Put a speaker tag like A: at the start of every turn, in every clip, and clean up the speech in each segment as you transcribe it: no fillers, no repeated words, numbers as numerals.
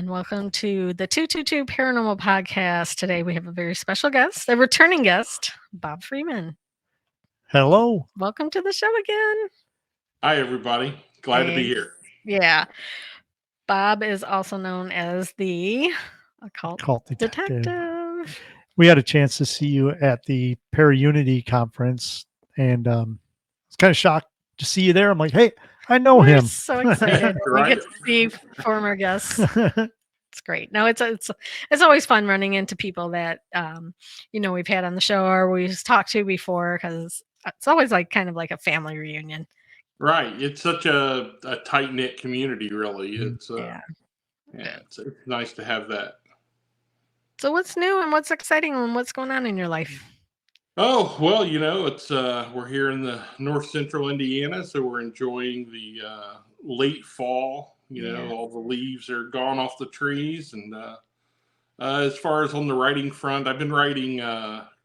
A: and welcome to the 222 Paranormal Podcast. Today we have a very special guest, a returning guest, Bob Freeman.
B: Hello.
A: Welcome to the show again.
C: Hi, everybody. Glad to be here.
A: Yeah. Bob is also known as the Occult Detective.
B: We had a chance to see you at the Paraunity conference, and I was kind of shocked to see you there. I'm like, hey, I know him.
A: So excited.
C: Right.
A: We get to see former guests. It's great. No, it's always fun running into people that we've had on the show or we've talked to before, because it's always like kind of like a family reunion.
C: Right. It's such a tight-knit community, really. It's it's nice to have that.
A: So what's new and what's exciting and what's going on in your life?
C: Oh, well, it's we're here in the north central Indiana, so we're enjoying the late fall. All the leaves are gone off the trees, and as far as on the writing front, I've been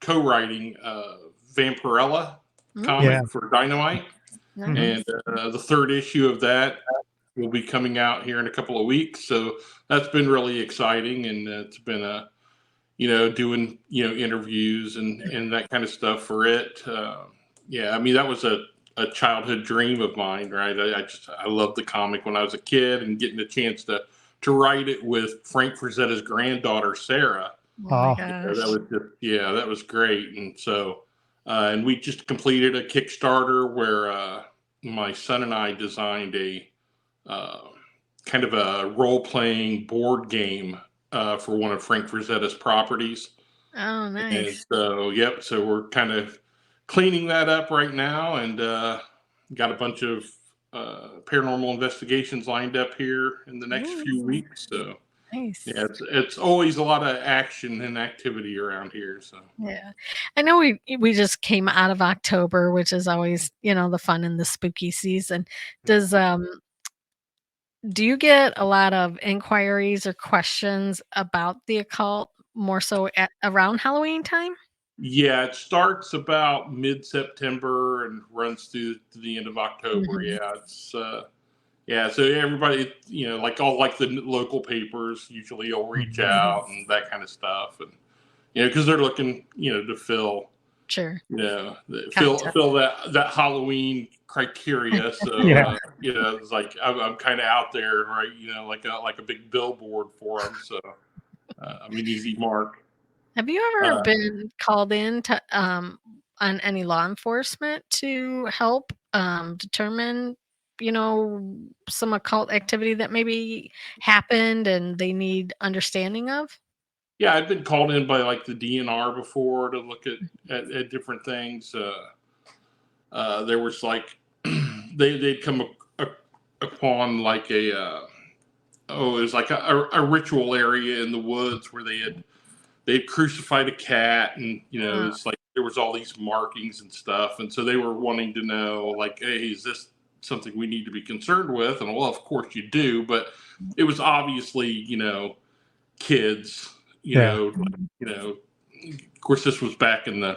C: co-writing Vampirella comic for Dynamite, and the third issue of that will be coming out here in a couple of weeks. So that's been really exciting, and it's been doing interviews and that kind of stuff for it. I mean, that was a childhood dream of mine, right? I loved the comic when I was a kid, and getting a chance to write it with Frank Frazetta's granddaughter Sarah.
A: Oh my gosh.
C: That was great. And so and we just completed a Kickstarter where my son and I designed a kind of a role-playing board game for one of Frank Frazetta's properties.
A: Oh, nice.
C: And so we're kind of cleaning that up right now, and got a bunch of paranormal investigations lined up here in the next few weeks. So
A: nice.
C: Yeah, it's always a lot of action and activity around here. So
A: yeah, I know we just came out of October, which is always the fun in the spooky season. Do you get a lot of inquiries or questions about the occult more so around Halloween time?
C: Yeah, it starts about mid-September and runs through to the end of October. Yeah, it's so everybody, like the local papers usually will reach out and that kind of stuff, and because they're looking, to fill,
A: sure,
C: fill that Halloween criteria. So it's like I'm kind of out there, right? Like a big billboard for them. So I'm an easy mark.
A: Have you ever been called in to on any law enforcement to help determine some occult activity that maybe happened and they need understanding of?
C: Yeah, I've been called in by like the DNR before to look at different things. There was like they'd come upon like it was like a ritual area in the woods where they'd crucified a cat, and it's like there was all these markings and stuff, and so they were wanting to know, like, hey, is this something we need to be concerned with? And well, of course you do, but it was obviously kids. Of course this was back in the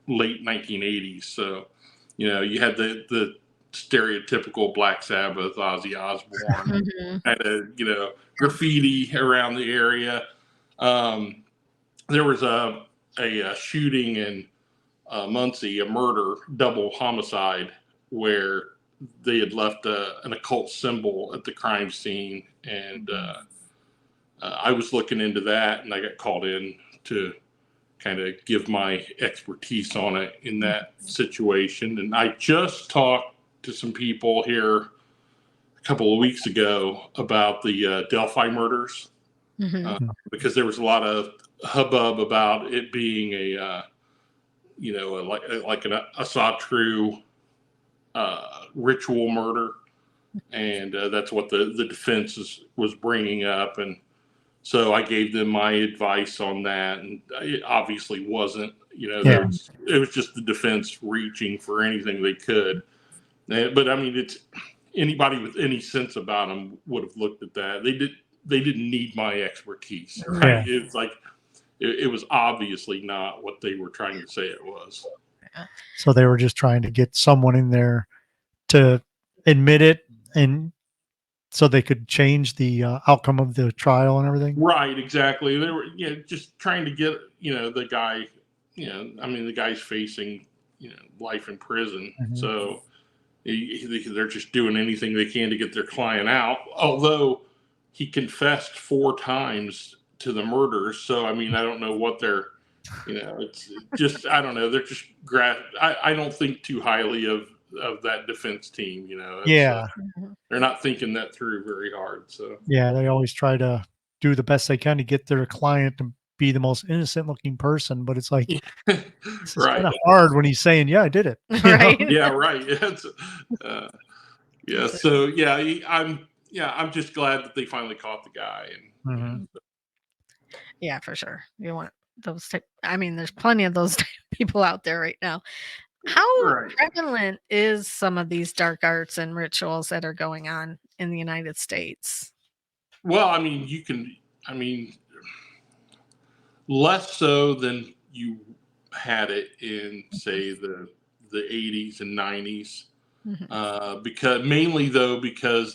C: late 1980s, so you had the stereotypical Black Sabbath, Ozzy Osbourne, kind of graffiti around the area. There was a shooting in Muncie, a murder, double homicide, where they had left an occult symbol at the crime scene, and I was looking into that, and I got called in to kind of give my expertise on it in that situation. And I just talked to some people here a couple of weeks ago about the Delphi murders, because there was a lot of hubbub about it being a Asatru ritual murder, and that's what the defense was bringing up. And so I gave them my advice on that, and it obviously wasn't. It was just the defense reaching for anything they could. But I mean, it's anybody with any sense about them would have looked at that. They didn't need my expertise, right? Yeah. It's like it was obviously not what they were trying to say it was.
B: So they were just trying to get someone in there to admit it and so they could change the outcome of the trial and everything.
C: Right, exactly. They were just trying to get the guy. I mean, the guy's facing life in prison, so they're just doing anything they can to get their client out. Although he confessed 4 times to the murders, so I mean, I don't know what they're. It's just I don't know. They're just I don't think too highly of that defense team. They're not thinking that through very hard. So
B: yeah, they always try to do the best they can to get their client to be the most innocent looking person, but it's like it's
C: right,
B: kind of hard when he's saying, "Yeah, I did it."
A: Right.
C: Yeah, right. It's, yeah. So I'm just glad that they finally caught the guy. And
A: Yeah, for sure. You want those type. I mean, there's plenty of those type of people out there right now. How
C: Right.
A: prevalent is some of these dark arts and rituals that are going on in the United States?
C: Well, I mean, less so than you had it in, say, the 80s and 90s, because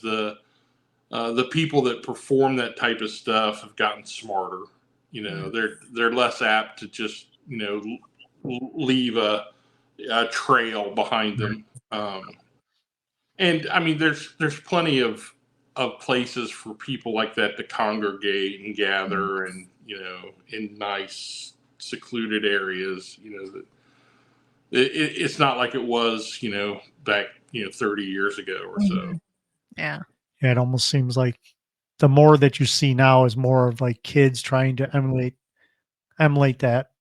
C: the people that perform that type of stuff have gotten smarter. They're less apt to just leave a trail behind them. And I mean, there's plenty of places for people like that to congregate and gather, and in nice secluded areas. That it's not like it was back 30 years ago or so.
A: Yeah.
B: Yeah, it almost seems like the more that you see now is more of like kids trying to emulate that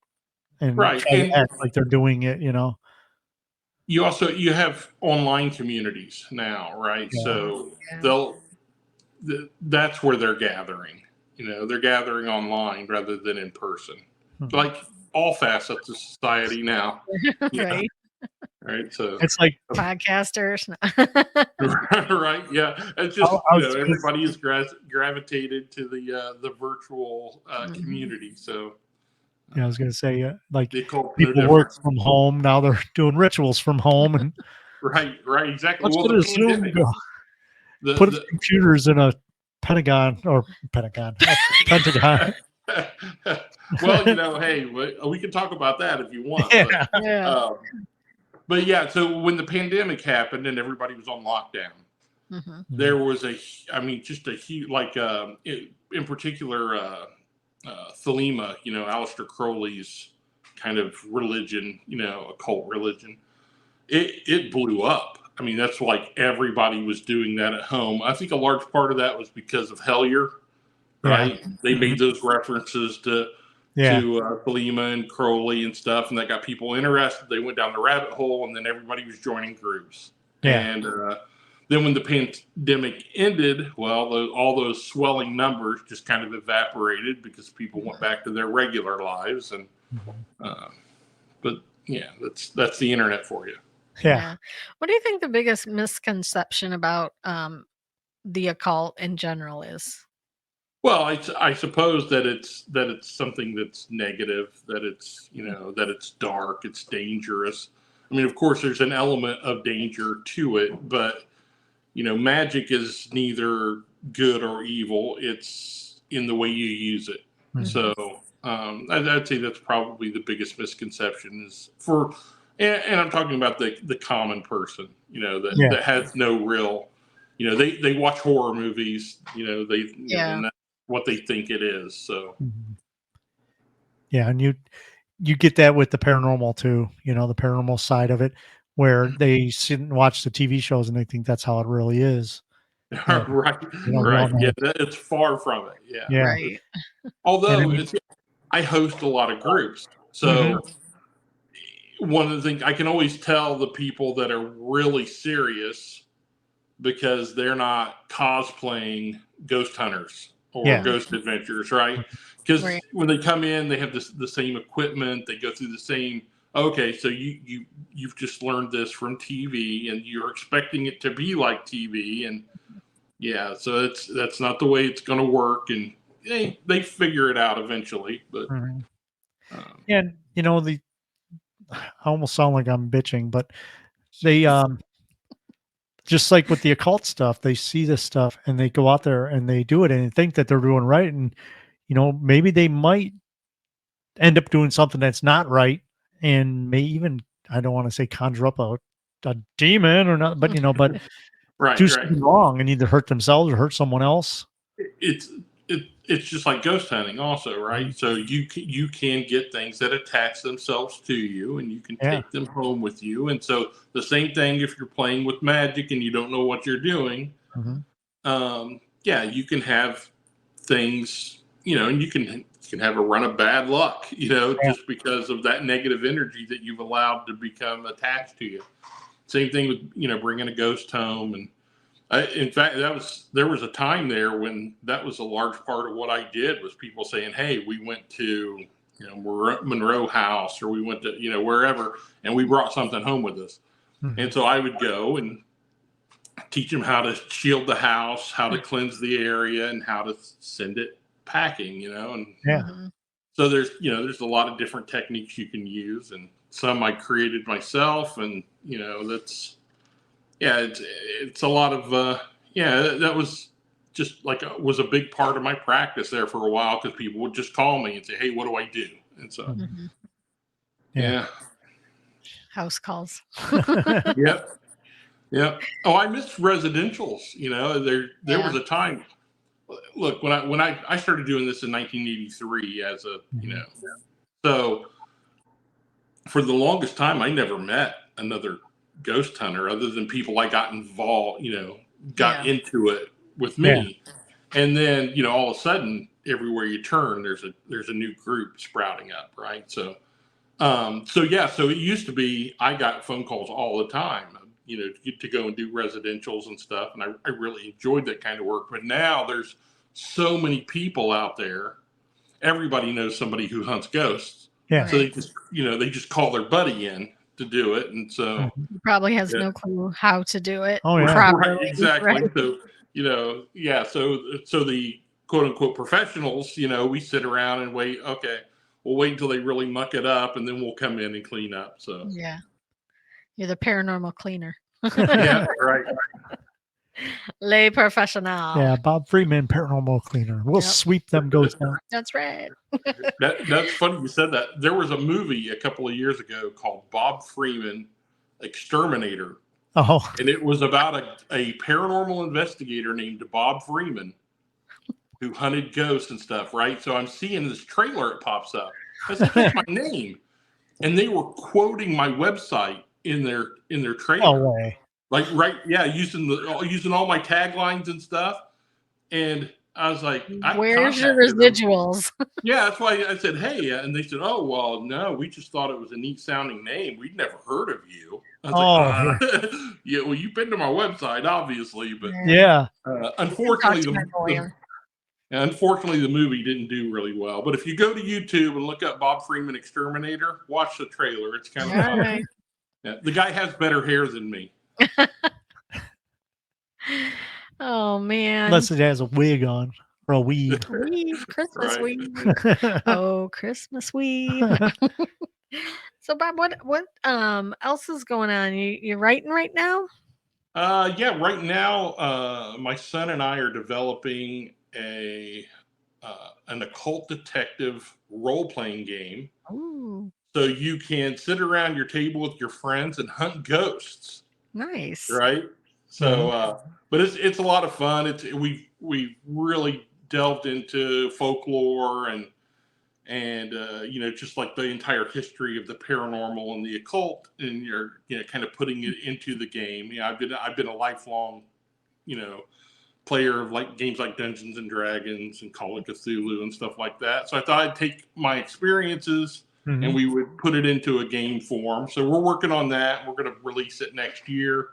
B: and
C: Right.
B: try to
C: And
B: act like they're doing it.
C: you have online communities now, right?
B: Yeah.
C: So
A: Yeah.
C: that's where they're gathering. They're gathering online rather than in person. Like all facets of society now.
A: Right.
C: Right. So
B: It's like
A: Podcasters.
C: right. Yeah. It's just
B: I was
C: everybody is gravitated to the virtual community. So
B: I was going to say like
C: the occult no
B: people work
C: different.
B: from home now; they're doing rituals from home, and
C: Right. Exactly.
B: let's
C: Well,
B: go
C: the
B: to Zoom.
C: pandemic.
B: Put computers in a Pentagon. Pentagon.
C: Well, hey, we can talk about that if you want.
B: Yeah.
A: Yeah.
C: But yeah, so when the pandemic happened and everybody was on lockdown, there was just a huge, like, in particular, Thelema, Aleister Crowley's kind of religion, occult religion, it blew up. I mean, that's like everybody was doing that at home. I think a large part of that was because of Hellier, right?
B: Yeah.
C: They made those references to Thelema and Crowley and stuff, and that got people interested. They went down the rabbit hole, and then everybody was joining groups.
B: Yeah.
C: And then when the pandemic ended, well, all those swelling numbers just kind of evaporated because people went back to their regular lives. And but yeah, that's the internet for you.
B: Yeah.
A: What do you think the biggest misconception about the occult in general is?
C: Well, I suppose that it's something that's negative, that it's that it's dark, it's dangerous. I mean, of course, there's an element of danger to it, but magic is neither good or evil. It's in the way you use it. So I'd say that's probably the biggest misconception is and I'm talking about the common person, that has no real, they watch horror movies, and that's what they think it is. So
B: yeah, and you get that with the paranormal too, the paranormal side of it, where they sit and watch the TV shows and they think that's how it really is.
C: right. Yeah, it's far from it. Yeah.
A: Right.
C: Although I host a lot of groups, so one of the things I can always tell the people that are really serious because they're not cosplaying ghost hunters or ghost adventurers, right? Because when they come in, they have the same equipment. They go through the same. Okay, so you've just learned this from TV, and you're expecting it to be like TV, and so that's not the way it's going to work, and they figure it out eventually. But
B: and I almost sound like I'm bitching, but they just like with the occult stuff, they see this stuff and they go out there and they do it and think that they're doing right. And, maybe they might end up doing something that's not right and may even, I don't want to say conjure up a demon or not, but, but
C: Right,
B: do
C: right.
B: something wrong and either hurt themselves or hurt someone else.
C: It's just like ghost hunting also, right? So you can get things that attach themselves to you, and you can take them home with you. And so the same thing if you're playing with magic and you don't know what you're doing. You can have things, and you can have a run of bad luck, just because of that negative energy that you've allowed to become attached to you. Same thing with bringing a ghost home. And in fact, there was a time there when that was a large part of what I did, was people saying, hey, we went to Monroe House, or we went to wherever, and we brought something home with us. And so I would go and teach them how to shield the house, how to cleanse the area, and how to send it packing, and so there's a lot of different techniques you can use, and some I created myself, and it's a lot of that was just like was a big part of my practice there for a while, because people would just call me and say, hey, what do I do? And so
A: house calls.
C: Yep. Oh, I missed residentials. There was a time. Look, when I started doing this in 1983 as a so for the longest time I never met another ghost hunter other than people I got involved, got into it with me, and then all of a sudden everywhere you turn there's a new group sprouting up, right? So it used to be I got phone calls all the time, to go and do residentials and stuff. And I really enjoyed that kind of work. But now there's so many people out there. Everybody knows somebody who hunts ghosts.
B: Yeah.
C: So they just call their buddy in to do it. And so
A: he probably has no clue how to do it.
B: Oh, yeah.
A: Properly,
C: right, exactly.
A: right?
C: So, so the quote unquote professionals, we sit around and wait. Okay, we'll wait until they really muck it up, and then we'll come in and clean up. So
A: yeah. You're the paranormal cleaner.
C: Yeah, right.
A: Lay professional.
B: Yeah, Bob Freeman, paranormal cleaner. We'll sweep them ghosts down.
A: That's right.
C: That's funny you said that. There was a movie a couple of years ago called Bob Freeman, Exterminator.
B: Oh.
C: And it was about a paranormal investigator named Bob Freeman who hunted ghosts and stuff, right? So I'm seeing this trailer, it pops up. I said, that's my name. And they were quoting my website in their trailer.
B: No way.
C: Like, right, using all my taglines and stuff. And I was like,
A: where's your residuals?
C: Yeah, that's why I said, hey, and they said, oh, well, no, we just thought it was a neat sounding name. We'd never heard of you. I was like, yeah, well, you've been to my website, obviously, but unfortunately, the movie didn't do really well. But if you go to YouTube and look up Bob Freeman Exterminator, watch the trailer. It's kind of fun.
A: Right.
C: Yeah, the guy has better hair than me.
A: Oh man!
B: Unless it has a wig on or a weave.
A: Christmas weave. Oh, Christmas weave. So, Bob, what else is going on? You're writing right now?
C: Right now, my son and I are developing an occult detective role-playing game.
A: Ooh.
C: So you can sit around your table with your friends and hunt ghosts.
A: Nice.
C: Right? So, but it's a lot of fun. We've really delved into folklore and just like the entire history of the paranormal and the occult, and you're kind of putting it into the game. I've been a lifelong player of like games like Dungeons and Dragons and Call of Cthulhu and stuff like that. So I thought I'd take my experiences and we would put it into a game form. So we're working on that. We're going to release it next year.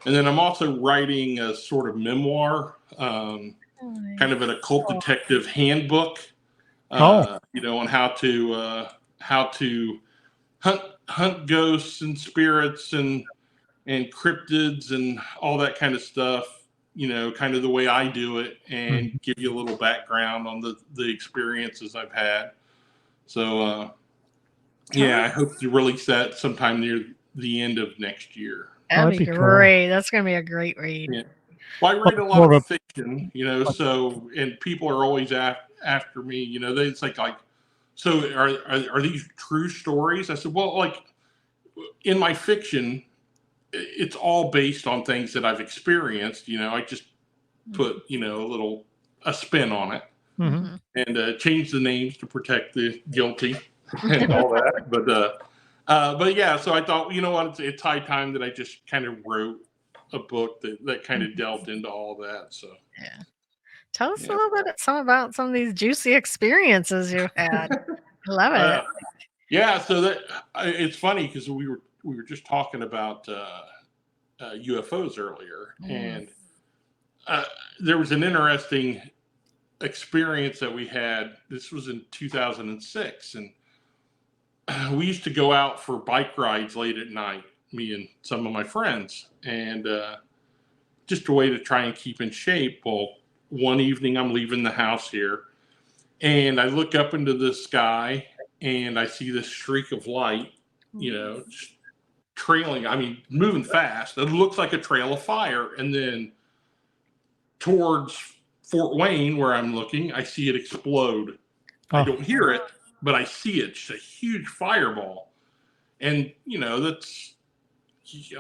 C: And then I'm also writing a sort of memoir, kind of an occult detective handbook, on how to hunt ghosts and spirits and cryptids and all that kind of stuff, kind of the way I do it, and give you a little background on the experiences I've had. So, I hope to release that sometime near the end of next year.
A: That'd be
B: cool.
A: great. That's gonna be a great read.
C: Yeah. Well, I write a lot of fiction, so, and people are always after me, it's like, so are these true stories? I said, well, like in my fiction, it's all based on things that I've experienced. I just put, a spin on it and change the names to protect the guilty and all that. But yeah, so I thought, it's high time that I just kind of wrote a book that kind of delved into all that. So
A: yeah. Tell us a little bit about some of these juicy experiences you had. I love it.
C: Yeah, so it's funny because we were just talking about UFOs earlier, and there was an interesting experience that we had. This was in 2006, and we used to go out for bike rides late at night, me and some of my friends, and just a way to try and keep in shape. Well, one evening I'm leaving the house here, and I look up into the sky, and I see this streak of light, just trailing. I mean, moving fast. It looks like a trail of fire, and then towards Fort Wayne, where I'm looking, I see it explode. I don't hear it, but I see it. It's a huge fireball. And, that's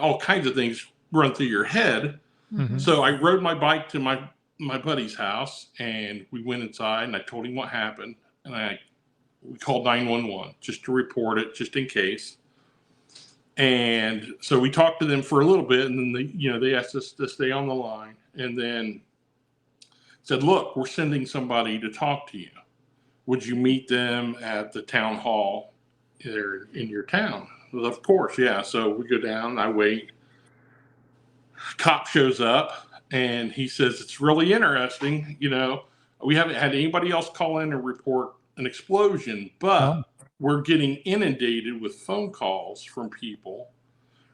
C: all kinds of things run through your head. So I rode my bike to my buddy's house, and we went inside, and I told him what happened. And we called 911 just to report it, just in case. And so we talked to them for a little bit, and then they asked us to stay on the line, and then said, look, we're sending somebody to talk to you. Would you meet them at the town hall there in your town? Well, of course, yeah. So we go down, I wait. Cop shows up, and he says, it's really interesting. We haven't had anybody else call in and report an explosion, but we're getting inundated with phone calls from people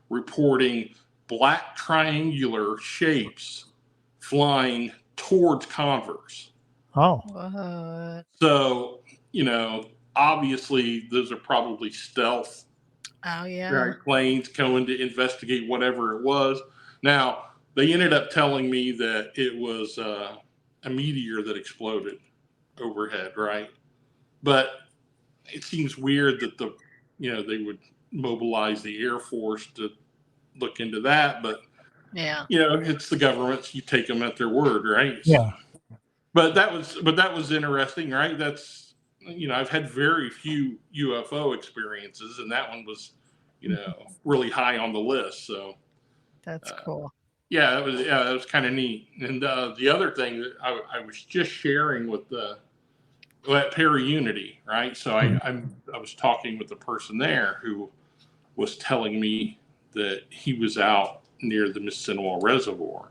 C: reporting black triangular shapes flying towards Converse.
A: What?
C: So, obviously those are probably stealth planes going to investigate whatever it was. Now, they ended up telling me that it was a meteor that exploded overhead, right? But it seems weird that they would mobilize the Air Force to look into that, but it's the government, so you take them at their word, right?
B: Yeah.
C: But that was interesting, right? That's I've had very few UFO experiences, and that one was really high on the list. So
A: that's cool.
C: Yeah, that was kind of neat. And the other thing that I was just sharing with at Perry Unity, right? So I was talking with the person there who was telling me that he was out near the Mississinawa Reservoir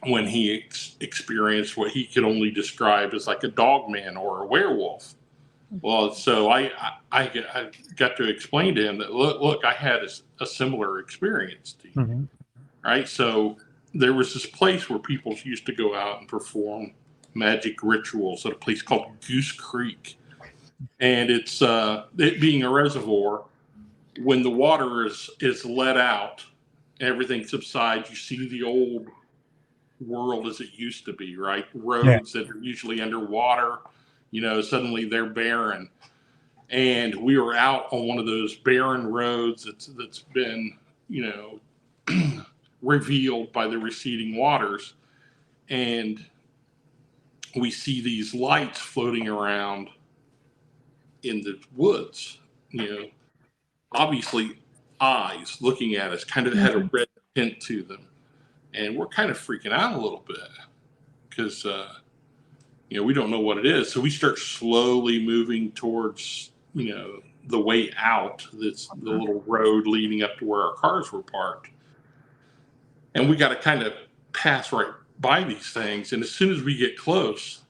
C: when he experienced what he could only describe as like a dogman or a werewolf. Well, so I got to explain to him that look, I had a similar experience to you, right? So there was this place where people used to go out and perform magic rituals at a place called Goose Creek, and it's it being a reservoir. When the water is let out, everything subsides. You see the old world as it used to be, right? Roads that are usually underwater, suddenly they're barren. And we were out on one of those barren roads that's been, revealed by the receding waters. And we see these lights floating around in the woods, obviously eyes looking at us, kind of had a red tint to them. And we're kind of freaking out a little bit because, we don't know what it is. So we start slowly moving towards, the way out. That's the little road leading up to where our cars were parked. And we got to kind of pass right by these things. And as soon as we get close,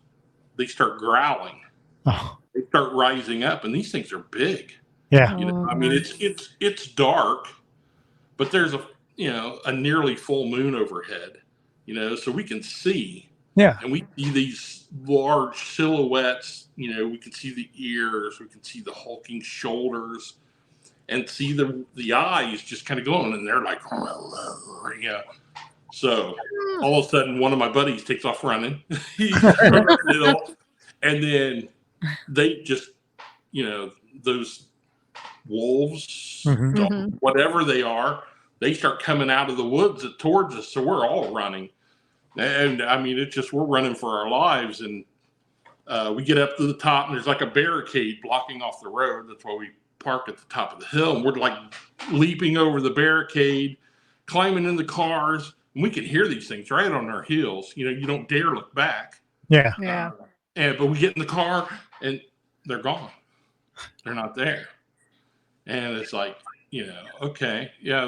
C: they start growling. They start rising up, and these things are big.
B: Yeah.
C: I mean, it's dark, but there's a nearly full moon overhead, so we can see.
B: Yeah.
C: And we see these large silhouettes, we can see the ears, we can see the hulking shoulders. and see the eyes just kind of going, and they're like, yeah. So all of a sudden, one of my buddies takes off running. He's and then they just, those wolves, dogs, whatever they are, they start coming out of the woods towards us. So we're all running. And I mean, it's just, we're running for our lives. And we get up to the top, and there's like a barricade blocking off the road. That's why we park at the top of the hill. And we're like leaping over the barricade, climbing in the cars. And we can hear these things right on our heels. You don't dare look back.
B: Yeah.
C: But we get in the car, and they're gone. They're not there. And it's like, okay, yeah,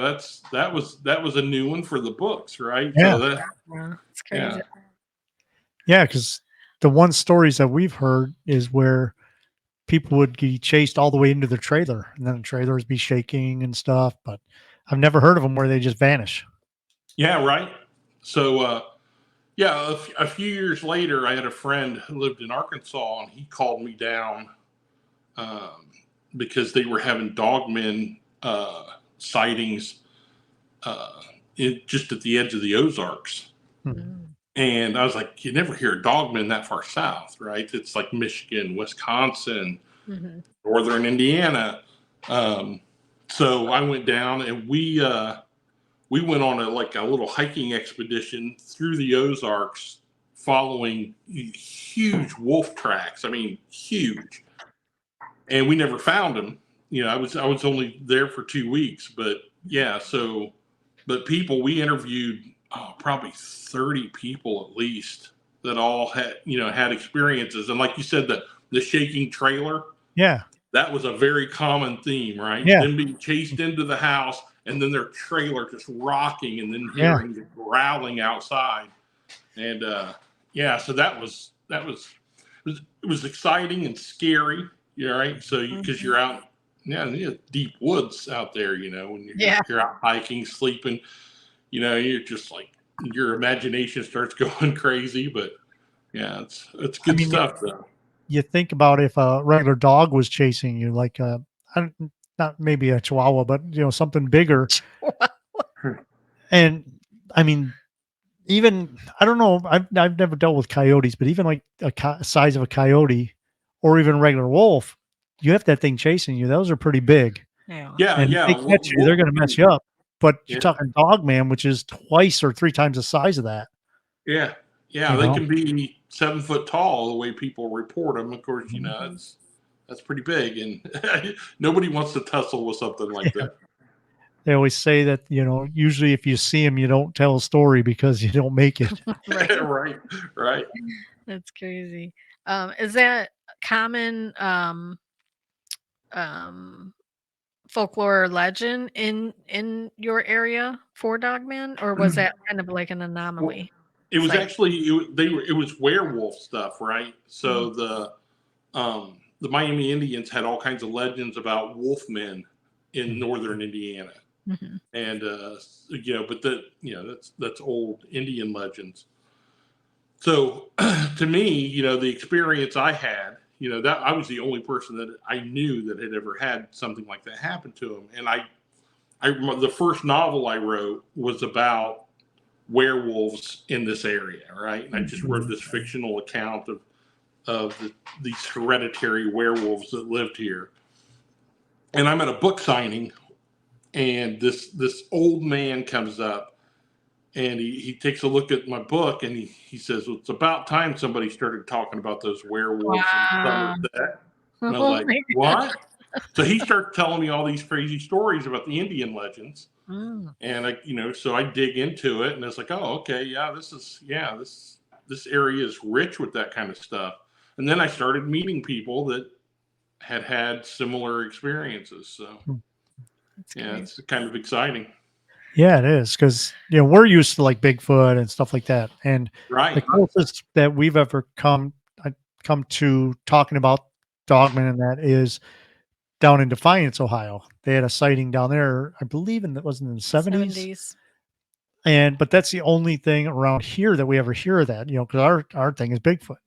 C: that was a new one for the books, right?
B: Yeah.
C: So
A: it's crazy.
B: Yeah, because the one stories that we've heard is where people would be chased all the way into the trailer, and then the trailers be shaking and stuff. But I've never heard of them where they just vanish.
C: Yeah, right. So, a few years later, I had a friend who lived in Arkansas, and he called me down because they were having dogmen sightings just at the edge of the Ozarks. And I was like, you never hear a dogman that far south, right? It's like Michigan, Wisconsin, northern Indiana. So I went down, and we went on a little hiking expedition through the Ozarks, following huge wolf tracks. I mean, huge. And we never found them. I was only there for 2 weeks, but yeah. So, but we interviewed probably 30 people at least that all had experiences. And like you said, the shaking trailer.
B: Yeah.
C: That was a very common theme, right?
B: Yeah.
C: Them being chased into the house, and then their trailer just rocking, and then hearing the growling outside. And so it was exciting and scary. Right. So because you're out, deep woods out there, when you're out hiking, sleeping, you're just like, your imagination starts going crazy. But yeah, it's good stuff though.
B: You think about if a regular dog was chasing you, like not maybe a Chihuahua, but something bigger. And I mean, even, I don't know, I've never dealt with coyotes, but even like a size of a coyote or even a regular wolf, you have that thing chasing you. Those are pretty big.
C: Yeah.
B: And if they catch you, they're going to mess you up. But you're talking dogman, which is 2 or 3 times the size of that.
C: Yeah. Yeah. They can be 7 foot tall the way people report them. Of course, that's pretty big, and nobody wants to tussle with something like that.
B: They always say that, usually if you see them, you don't tell a story because you don't make it.
C: Right.
A: That's crazy. Is that common folklore or legend in your area for dogman, or was that kind of like an anomaly?
C: It was actually it was werewolf stuff, right? So the Miami Indians had all kinds of legends about wolfmen in northern Indiana. And but that's old Indian legends. So to me, the experience I had, that I was the only person that I knew that had ever had something like that happen to him. And I the first novel I wrote was about werewolves in this area, right? And I just wrote this fictional account of these hereditary werewolves that lived here. And I'm at a book signing, and this old man comes up, and he takes a look at my book, and he says, well, it's about time somebody started talking about those werewolves and stuff like that. And I was like, what? So he started telling me all these crazy stories about the Indian legends. And so I dig into it, and it's like, oh, okay, yeah, this area is rich with that kind of stuff. And then I started meeting people that had similar experiences. So it's kind of exciting.
B: Yeah, it is, because we're used to like Bigfoot and stuff like that, and the closest that we've ever come to talking about dogmen and that is down in Defiance, Ohio. They had a sighting down there, I believe, and it was in the 70s. But that's the only thing around here that we ever hear of that, because our thing is Bigfoot.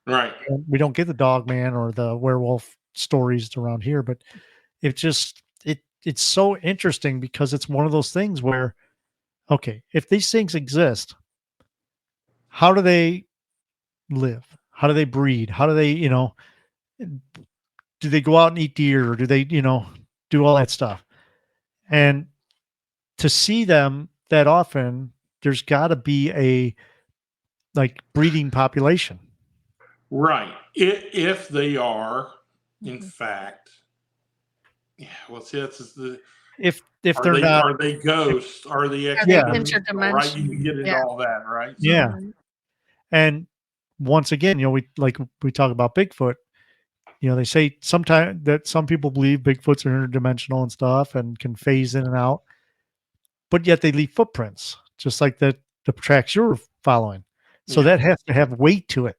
C: Right.
B: And we don't get the dogman or the werewolf stories around here, but it it's so interesting because it's one of those things where, okay, if these things exist, how do they live? How do they breed? How do they, do they go out and eat deer? Or do they, do all that stuff? And to see them that often, there's got to be a like breeding population.
C: Right. If they are, in fact, yeah. Well, see, that's the.
B: If they're
C: They
B: not,
C: are they ghosts? Are they
A: Are they
C: extra-dimensional? Right. You can get into
A: Yeah.
C: all that, right? So,
B: yeah.
A: Mhm.
B: And once again, we talk about Bigfoot. They say sometimes that some people believe Bigfoots are interdimensional and stuff and can phase in and out, but yet they leave footprints, just like the tracks you're following. So
C: yeah.
B: that has to have weight to it.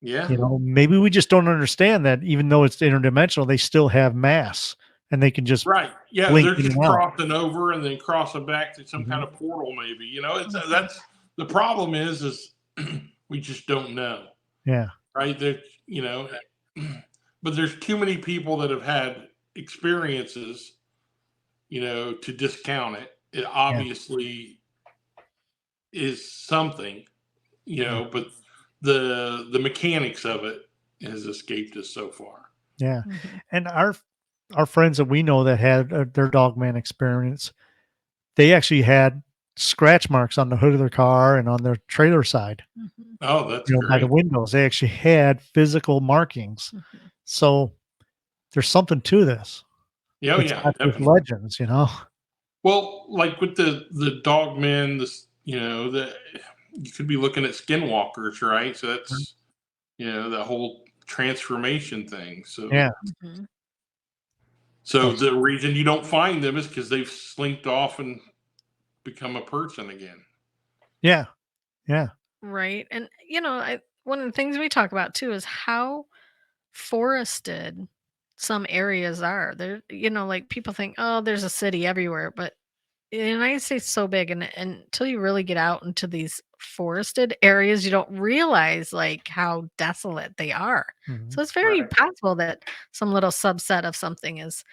C: Yeah.
B: Maybe we just don't understand that even though it's interdimensional, they still have mass and they can just
C: Right. Yeah.
B: blink
C: They're
B: in
C: just
B: and out.
C: crossing over and then crossing back to some kind of portal, maybe. It's that's the problem is we just don't know.
B: Yeah.
C: Right. But there's too many people that have had experiences, to discount it. It obviously is something, but the mechanics of it has escaped us so far.
B: Yeah.
A: Mhm.
B: And our friends that we know that had their dogman experience, they actually had scratch marks on the hood of their car and on their trailer side,
A: Mhm.
C: Oh, that's
B: by the
C: great.
B: windows. They actually had physical markings.
A: Mhm.
B: So there's something to this.
C: Yeah, oh,
B: It's
C: yeah,
B: not just
C: definitely.
B: legends.
C: Well, like with the dog men, you could be looking at skinwalkers, right? So that's the whole transformation thing.
B: Yeah.
A: Mhm.
C: So the reason you don't find them is because they've slinked off and become a person again.
B: Yeah. Yeah.
A: Right. And one of the things we talk about too is how forested some areas are. There, like people think, oh, there's a city everywhere, but the United States is so big, and until you really get out into these forested areas, you don't realize like how desolate they are.
B: Mhm.
A: So it's very
C: Right.
A: possible that some little subset of something is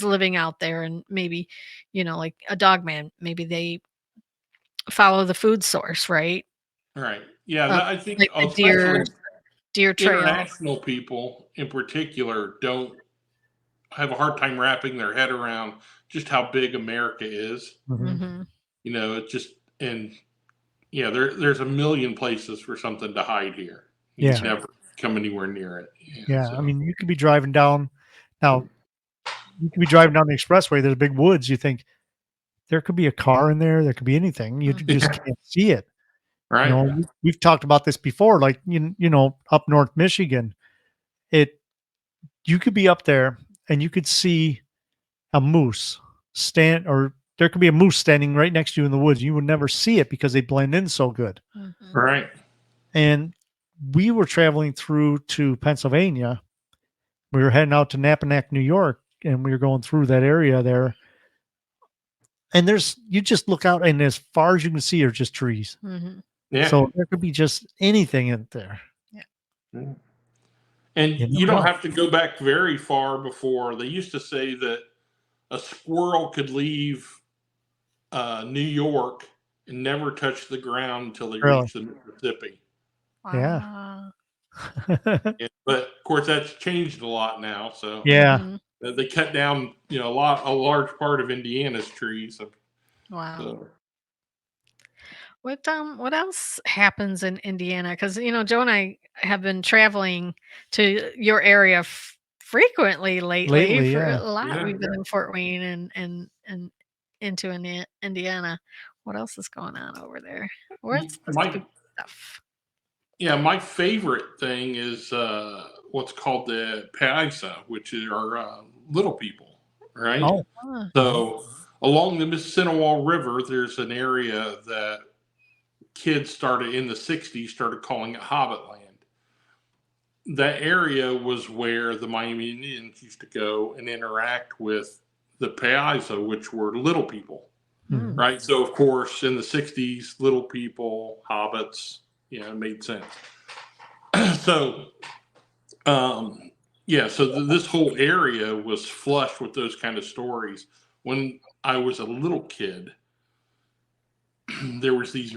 A: living out there, and maybe, like a dog man, maybe they follow the food source, right?
C: Right. Yeah.
A: Up
C: I think
A: like the
C: especially
A: deer trail.
C: international people in particular don't have a hard time wrapping their head around just how big America is.
B: Mhm.
A: Mhm.
C: It's just and yeah, there's a million places for something to hide here. You
B: Yeah.
C: never come anywhere near it. Yeah,
B: Yeah. I
C: so
B: mean, you could be driving down now, you could be driving down the expressway. There's big woods. You think there could be a car in there. There could be anything. You
A: Mhm.
B: just
C: yeah,
B: can't see it.
C: right,
B: We've talked about this before, like, up North Michigan, you could be up there and you could see a moose or there could be a moose standing right next to you in the woods. You would never see it because they blend in so good.
A: Mhm.
C: right.
B: And we were traveling through to Pennsylvania. We were heading out to Nappaneck, New York, and we were going through that area there. And you just look out, and as far as you can see are just trees.
A: Mhm.
C: Yeah.
B: So there could be just anything in there.
C: Yeah. And
B: You
C: you
B: never
C: don't
B: know.
C: have to go back very far before they used to say that a squirrel could leave New York and never touch the ground until they
B: Really.
C: reach the Mississippi.
B: Yeah.
A: Wow.
C: Yeah, but of course, that's changed a lot now. So
B: Yeah.
A: Mhm.
C: they cut down, a large part of Indiana's trees.
A: Wow.
C: So
A: What else happens in Indiana? Because Joe and I have been traveling to your area frequently lately.
B: Lately,
A: For a
B: yeah.
A: lot,
C: yeah,
A: we've been in Fort Wayne and into Indiana. What else is going on over there? What's the
C: my
A: spooky stuff?
C: my favorite thing is what's called the Paisa, which are little people, right?
B: Oh.
A: Ah,
C: So along the Mississinawa River, there's an area that kids started in the '60s started calling it Hobbit Land. That area was where the Miami Indians used to go and interact with the Paisa, which were little people,
A: hmm.
B: Mhm.
C: right? So, of course, in the '60s, little people, hobbits, it made sense. So, um, Yeah, so this whole area was flush with those kind of stories. When I was a little kid, there was these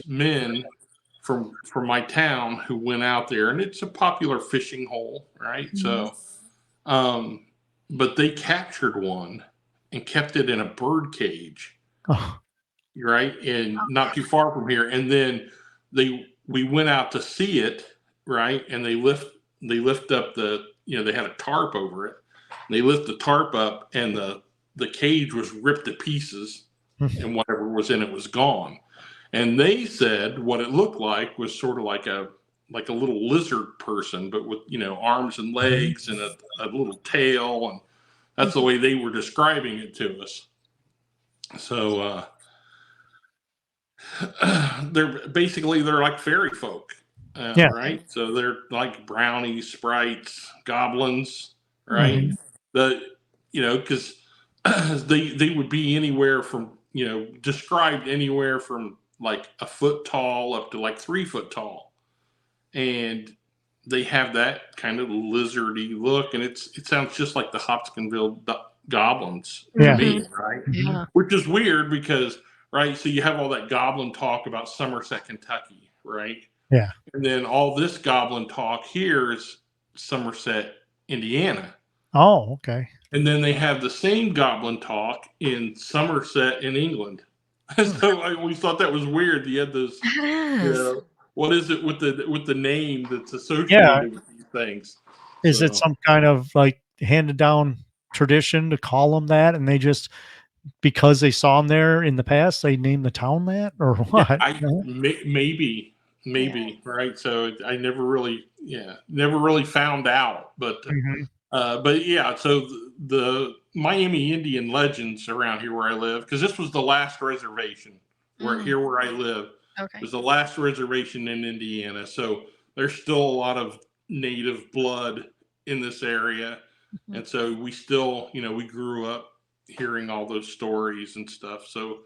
C: men from my town who went out there, and it's a popular fishing hole, right?
A: Mhm.
C: So, but they captured one and kept it in a bird cage,
B: Oh,
C: right, and not too far from here. And then we went out to see it, right, and they lift up they had a tarp over it. They lift the tarp up, and the cage was ripped to pieces, and whatever was in it was gone. And they said what it looked like was sort of like a little lizard person, but with arms and legs and a little tail, and that's the way they were describing it to us. So they're like fairy folk,
B: Yeah.
C: right? So they're like brownies, sprites, goblins, right?
B: Mhm.
C: Because they would be anywhere from described anywhere from like a foot tall up to like 3 foot tall, and they have that kind of lizardy look, and it sounds just like the Hopkinsville goblins to
B: Yeah.
C: me, right?
A: Yeah.
C: Which is weird because, right, so you have all that goblin talk about Somerset, Kentucky, right?
B: Yeah.
C: And then all this goblin talk here is Somerset, Indiana.
B: Oh, okay.
C: And then they have the same goblin talk in Somerset in England. So I always thought that was weird. You had those,
A: Yes.
C: what is it with the name that's
B: Yeah.
C: associated with these things?
B: Is it
C: So
B: some kind of like handed down tradition to call them that, and they just because they saw them there in the past, they named the town that, or
C: yeah,
B: what? No?
C: maybe
A: Yeah.
C: right. So I never really found out,
B: Mhm.
C: but yeah. So the Miami Indian legends around here where I live, because this was the last reservation
A: Mm.
C: where I live,
A: Okay.
C: was the last reservation in Indiana. So there's still a lot of native blood in this area,
A: Mhm.
C: and so we still, we grew up hearing all those stories and stuff. So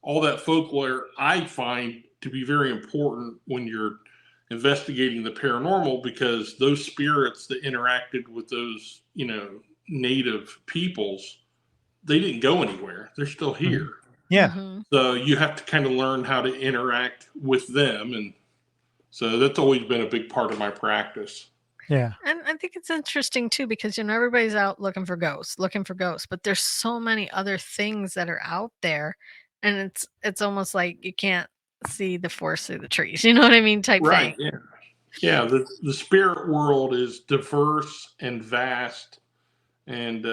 C: all that folklore I find to be very important when you're investigating the paranormal, because those spirits that interacted with those, native peoples, they didn't go anywhere. They're still
B: Mhm.
C: here.
B: Yeah.
A: Mhm.
C: So you have to kind of learn how to interact with them. And so that's always been a big part of my practice.
B: Yeah.
A: And I think it's interesting too because everybody's out looking for ghosts, but there's so many other things that are out there, and it's almost like you can't see the forest through the trees. You know what I mean? Type
C: Right.
A: thing.
C: Yeah. Yeah. The spirit world is diverse and vast. And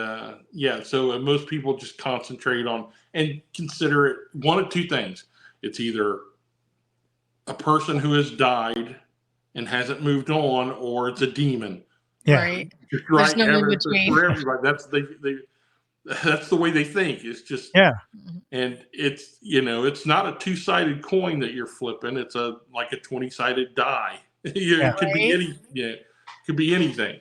C: yeah, so most people just concentrate on and consider it one of two things. It's either a person who has died and hasn't moved on, or it's a demon.
B: Yeah.
A: Right.
C: Just
A: There's
C: right,
A: no in between.
C: for everybody. That's the way they think. It's just,
B: Yeah.
A: Mhm.
C: and it's not a two-sided coin that you're flipping. It's like a 20-sided die.
B: Yeah.
C: It could be
A: Right.
C: it could be anything.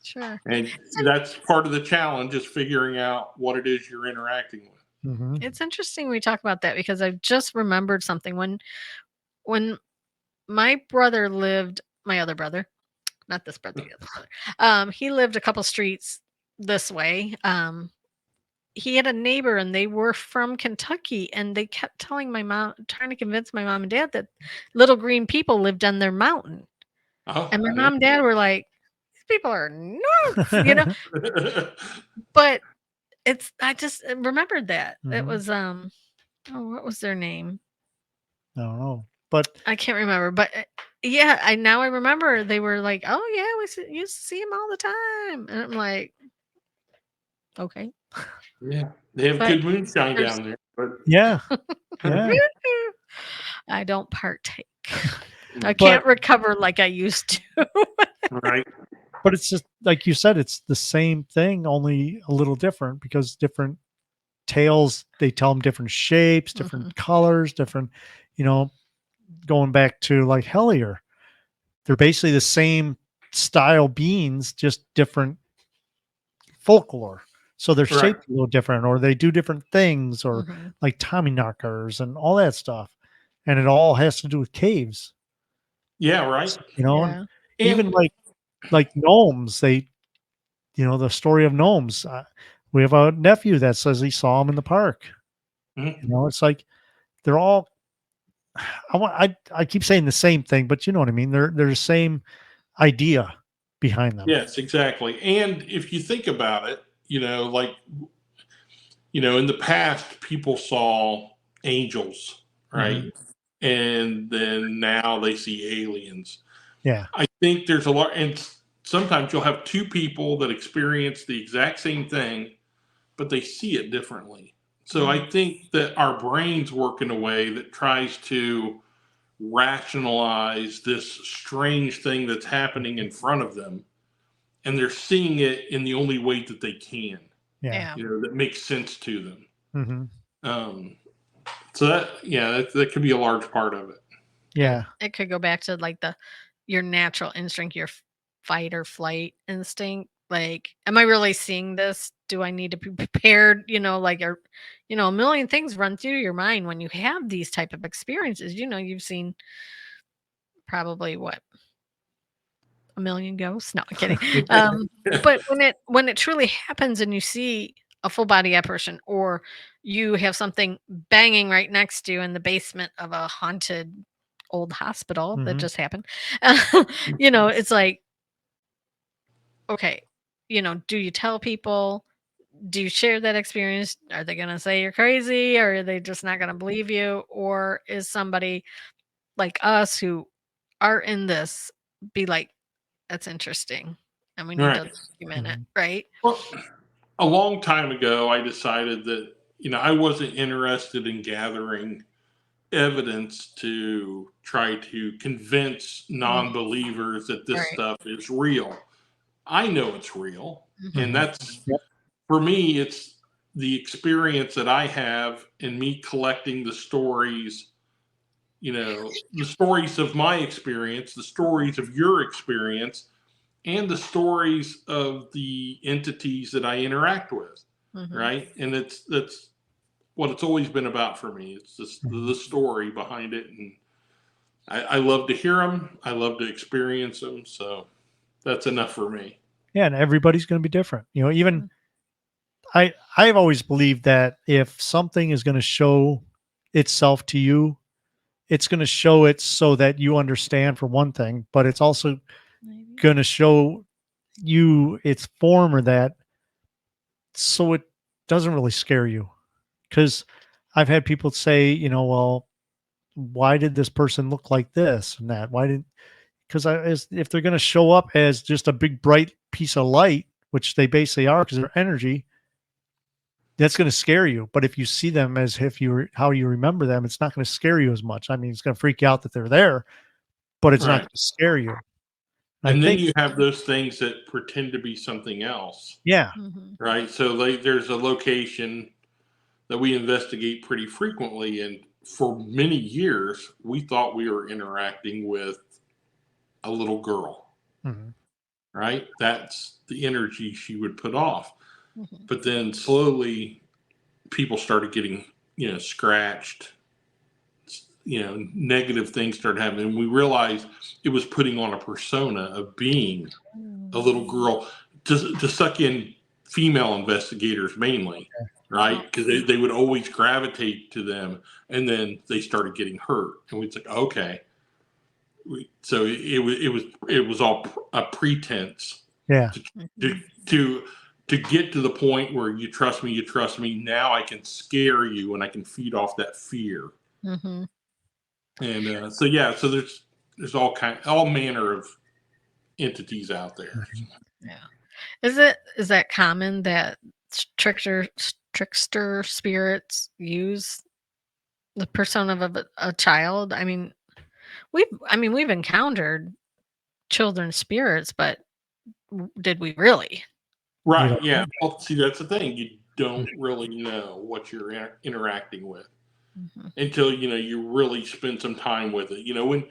A: Sure.
C: And
A: It's
C: that's part of the challenge, is figuring out what it is you're interacting with.
B: Mhm.
A: it's interesting we talk about that because I've just remembered something when my brother lived, my other brother, not this brother, the other brother. He lived a couple streets this way. He had a neighbor and they were from Kentucky, and they kept telling my mom, trying to convince my mom and dad that little green people lived on their mountain.
C: Oh,
A: And my
C: yeah.
A: mom and dad were like, these people are nuts. But I just remembered that. It
B: Mhm.
A: was oh, what was their name?
B: I don't know, but
A: I can't remember, but yeah, I remember they were like, "Oh yeah, used to see him all the time," and I'm like, "Okay,"
C: Yeah, they have
A: but
C: good moonshine
A: there's
C: down there, but
B: yeah, yeah,
A: I don't partake. I
B: but
A: can't recover like I used to.
C: right,
B: it's just like you said, it's the same thing, only a little different because different tales, they tell them different shapes,
A: Mhm,
B: different colors, different, you know, going back to like Hellier, they're basically the same style beings, just different folklore. So they're
C: right,
B: shaped a little different, or they do different things, or
A: mhm.
B: like Tommy knockers and all that stuff. And it all has to do with caves,
C: yeah, right,
B: and
A: Yeah.
B: even
C: and
B: like gnomes, they the story of gnomes. We have a nephew that says he saw them in the park.
C: Mhm.
B: It's like they're all. I keep saying the same thing, but you know what I mean. They're the same idea behind them.
C: Yes, exactly. And if you think about it, like, in the past, people saw angels, right?
B: Mhm.
C: And then now they see aliens.
B: Yeah.
C: I think there's a lot, and sometimes you'll have two people that experience the exact same thing, but they see it differently. So I think that our brains work in a way that tries to rationalize this strange thing that's happening in front of them, and they're seeing it in the only way that they can,
B: Yeah.
C: that makes sense to them.
B: Hmm.
C: Um, so that could be a large part of it.
B: Yeah.
A: It could go back to like your natural instinct, your fight or flight instinct. Like, am I really seeing this? Do I need to be prepared? Like, a million things run through your mind when you have these type of experiences. You've seen probably what, a million ghosts? No, I'm kidding. But when it truly happens and you see a full body apparition, or you have something banging right next to you in the basement of a haunted old hospital that
B: Mhm.
A: just happened, it's like, okay, do you tell people? Do you share that experience? Are they going to say you're crazy, or are they just not going to believe you? Or is somebody like us who are in this be like, that's interesting, and we need to
C: Right.
A: document it,
B: Mhm.
A: right?
C: Well, a long time ago, I decided that, I wasn't interested in gathering evidence to try to convince non-believers that this
A: Right.
C: stuff is real. I know it's real. And
B: Mhm.
C: that's, for me, it's the experience that I have in me collecting the stories, the stories of my experience, the stories of your experience, and the stories of the entities that I interact with.
A: Mhm.
C: Right. And that's what it's always been about for me. It's just
B: Mhm.
C: the story behind it. And I love to hear them. I love to experience them. So that's enough for me.
B: Yeah, and everybody's going to be different. Even
A: Mm.
B: I've always believed that if something is going to show itself to you, it's going to show it so that you understand for one thing, but it's also
A: Maybe.
B: going to show you its form or that so it doesn't really scare you. Because I've had people say, well, why did this person look like this and that? Why did because if they're going to show up as just a big bright piece of light, which they basically are because they're energy, that's going to scare you. But if you see them as if you were how you remember them, it's not going to scare you as much. I mean, it's going to freak you out that they're there, but it's not
C: Right.
B: going to scare you. I
C: And then
B: think,
C: you have those things that pretend to be something else.
B: yeah.
A: Mhm.
C: Right. So there's a location that we investigate pretty frequently. And for many years, we thought we were interacting with a little girl.
B: Mhm.
C: Right. That's the energy she would put off.
A: Mhm.
C: But then slowly people started getting, scratched, negative things started happening. And we realized it was putting on a persona of being a little girl to suck in female investigators mainly, right? Because they would always gravitate to them, and then they started getting hurt, and we'd say, okay. So it was all a pretense
B: Yeah.
C: to to
A: Mhm.
C: to to get to the point where you trust me, you trust me. Now I can scare you, and I can feed off that fear.
A: Mhm.
C: And so there's all manner of entities out there.
B: Mhm.
A: Yeah. Is that common that trickster spirits use the persona of a child? I mean we've encountered children's spirits, but did we really?
B: You
C: Right.
B: don't
C: Yeah.
B: know.
C: Well, see, that's the thing. You don't really know what you're interacting with
A: Mhm.
C: until you really spend some time with it. When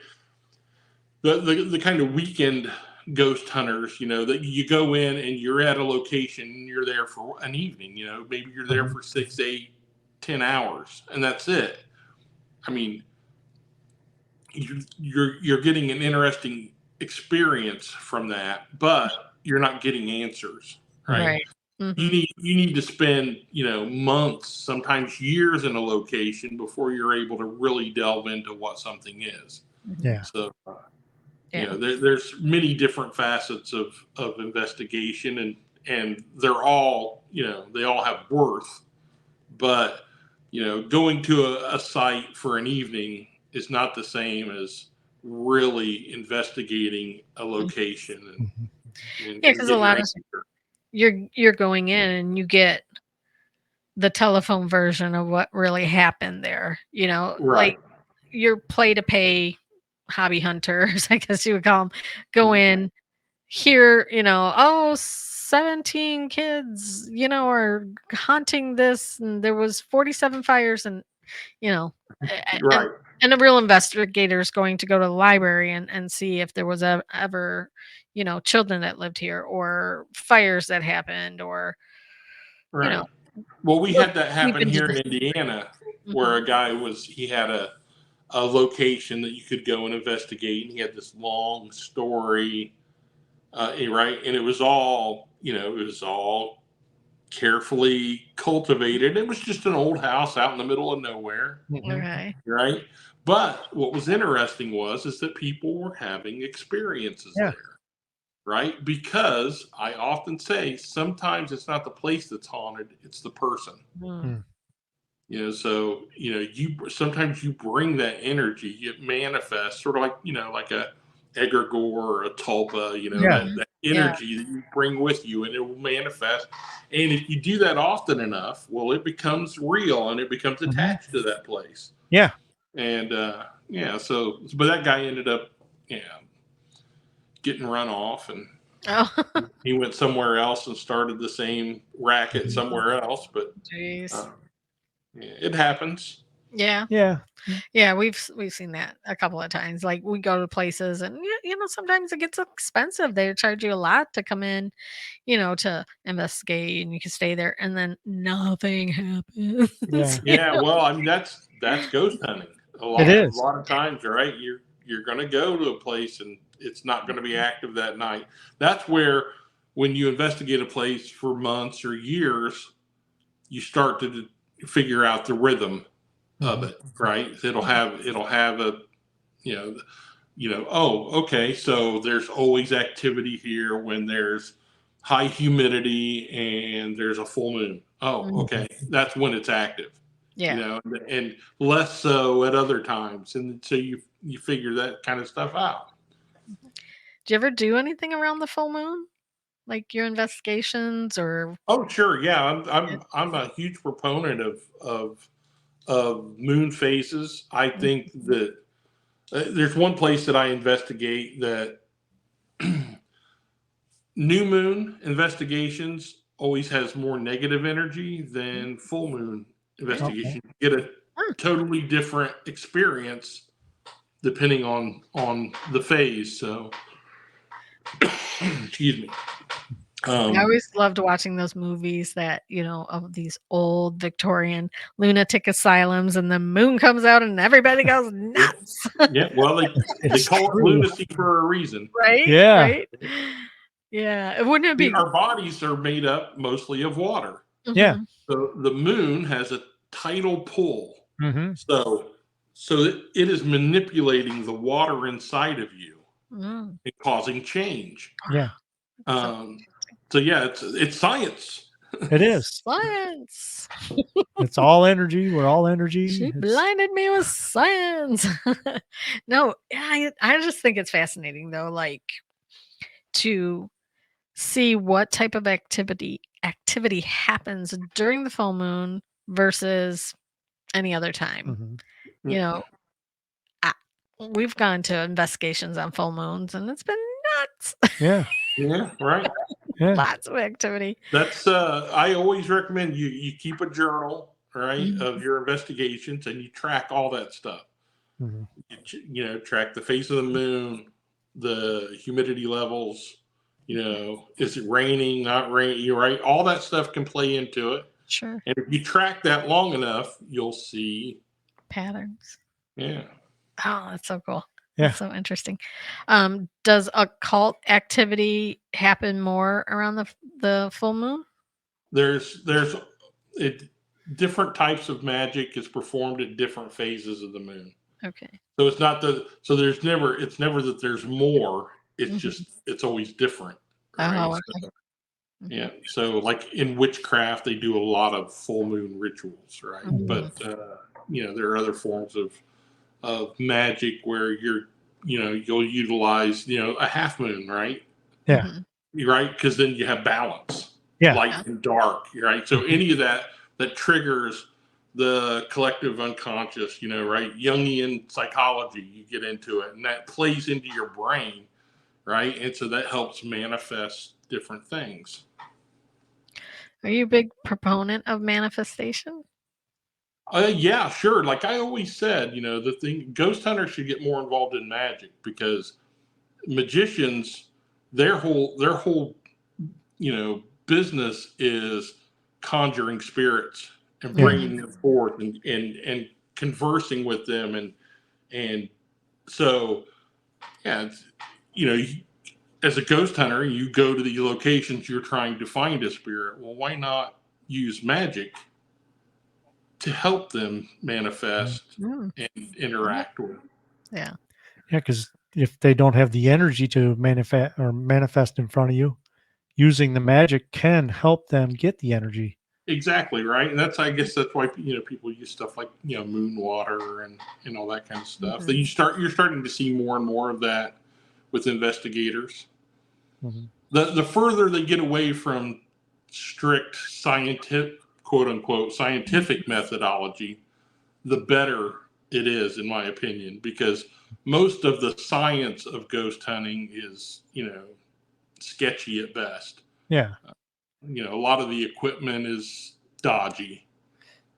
C: the kind of weekend ghost hunters, that you go in and you're at a location and you're there for an evening. Maybe you're there
B: Mhm.
C: for 6, 8, 10 hours, and that's it. I mean, you're getting an interesting experience from that, but you're not getting answers, right?
A: Right.
C: You need to spend, months, sometimes years in a location before you're able to really delve into what something is.
B: Yeah.
C: So, there's many different facets of investigation, and they're all, they all have worth, but, going to a site for an evening is not the same as really investigating a location and
A: because a
C: getting your
A: lot of
C: answer.
A: you're going in and you get the telephone version of what really happened there.
C: Right.
A: Like your play to pay hobby hunters, I guess you would call them, go in here, 17 kids, are hunting this, and there was 47 fires, and you know,
C: Right.
A: and a real investigator is going to go to the library and see if there was ever, children that lived here or fires that happened or, you
C: Right.
A: know,
C: Well, we
A: look
C: had that
A: deep
C: happen
A: into
C: here in
A: the.
C: Indiana where
A: Mhm.
C: a guy he had a location that you could go and investigate, and he had this long story, right? And it was all, carefully cultivated. It was just an old house out in the middle of nowhere,
A: Okay.
C: right? But what was interesting is that people were having experiences
B: Yeah.
C: there, right? Because I often say sometimes it's not the place that's haunted, it's the person.
A: Mm.
C: So you sometimes you bring that energy, it manifests sort of like like a egregore or a tulpa,
B: Yeah.
C: that
A: Yeah.
C: energy that you bring with you, and it will manifest. And if you do that often enough, well, it becomes real and it becomes attached to that place.
B: Yeah.
C: And but that guy ended up getting run off, and
A: Oh,
C: he went somewhere else and started the same racket somewhere else. But
A: jeez.
C: it happens.
A: Yeah.
B: Yeah.
A: Yeah, we've seen that a couple of times. Like we go to places and sometimes it gets expensive. They charge you a lot to come in, to investigate, and you can stay there and then nothing happens.
B: Yeah.
C: Yeah, well, I mean that's ghost hunting.
B: It
C: A
B: is.
C: lot of times, right? You're going to go to a place and it's not going to be active that night. That's where when you investigate a place for months or years, you start to figure out the rhythm of it, right? It'll have a oh, okay, so there's always activity here when there's high humidity and there's a full moon. Oh, okay, that's when it's active.
A: Yeah.
C: And less so at other times, and so you figure that kind of stuff out.
A: Do you ever do anything around the full moon? Like your investigations or
C: Oh, sure, yeah, I'm a huge proponent of moon phases. I think that there's one place that I investigate that new moon investigations always has more negative energy than full moon investigation. You get a totally different experience depending on the phase. So, excuse me.
A: I always loved watching those movies that, of these old Victorian lunatic asylums, and the moon comes out and everybody goes nuts.
C: Yeah, well, they
B: It's
C: call it
B: true.
C: lunacy for a reason.
A: Right?
B: Yeah.
A: Right? Yeah. It wouldn't it be.
C: Our bodies are made up mostly of water.
B: Yeah.
A: Mhm.
C: So the moon has a tidal pull.
B: Mm-hmm.
C: So it is manipulating the water inside of you
A: Mm.
C: and causing change.
B: Yeah.
C: So yeah, it's science.
B: It is.
A: Science.
B: It's all energy. We're all energy.
A: She
B: It's,
A: blinded me with science. No, I just think it's fascinating though, like to see what type of activity happens during the full moon versus any other time.
B: Mhm.
A: You know, I, we've gone to investigations on full moons and it's been nuts.
B: Yeah.
C: Yeah, right.
B: Yeah.
A: Lots of activity.
C: That's I always recommend you keep a journal, right,
A: Mhm.
C: of your investigations, and you track all that stuff.
B: Mhm.
C: Track the face of the moon, the humidity levels, is it raining, not raining, you're right. All that stuff can play into it.
A: Sure.
C: And if you track that long enough, you'll see
A: Patterns.
C: Yeah.
A: Oh, that's so cool.
B: Yeah.
A: So interesting. Does occult activity happen more around the full moon?
C: There's it, different types of magic is performed at different phases of the moon.
A: Okay.
C: So it's not it's never that there's more. It's
A: Mhm.
C: just it's always different, right?
A: Oh,
C: So,
A: okay.
C: yeah. So like in witchcraft, they do a lot of full moon rituals, right?
A: Mhm.
C: But there are other forms of magic where you'll utilize a half moon, right?
B: Yeah.
A: Mhm.
C: Right, because then you have balance,
B: Yeah.
C: light and dark, right? So any of that triggers the collective unconscious, right? Jungian psychology, you get into it, and that plays into your brain, right? And so that helps manifest different things.
A: Are you a big proponent of manifestation?
C: Yeah, sure. Like I always said, the thing ghost hunters should get more involved in magic because magicians, their whole business is conjuring spirits and
B: Yeah.
C: bringing them forth and conversing with them and so yeah, as a ghost hunter, you go to the locations you're trying to find a spirit. Well, why not use magic to help them manifest
A: Mm.
C: and interact with?
A: Yeah.
B: Yeah. Because if they don't have the energy to manifest in front of you, using the magic can help them get the energy.
C: Exactly, right. And I guess that's why people use stuff like moon water and all that kind of stuff. That you're starting to see more and more of that with investigators.
B: Mm-hmm.
C: The further they get away from strict scientific, quote unquote, scientific methodology, the better it is, in my opinion, because most of the science of ghost hunting is sketchy at best.
B: Yeah.
C: A lot of the equipment is dodgy.